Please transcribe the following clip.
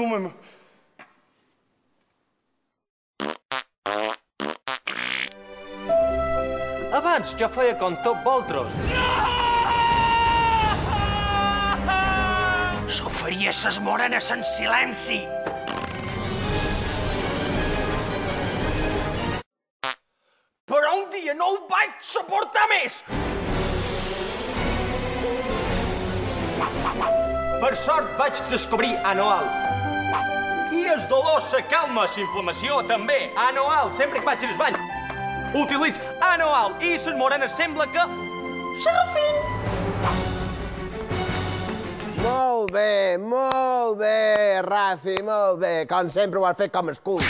un moment. Abans jo feia com tot vosaltres. S'oferia ses morenes en silenci. Però un dia no ho vaig suportar més! Per sort vaig descobrir Anoal. I el dolor, la calma, la inflamació, també. Anoal, sempre que vaig al bany. Utilitzo Anoal i les morenes sembla que s'arrufin. Molt bé, Rafi, molt bé. Com sempre ho has fet com el cul.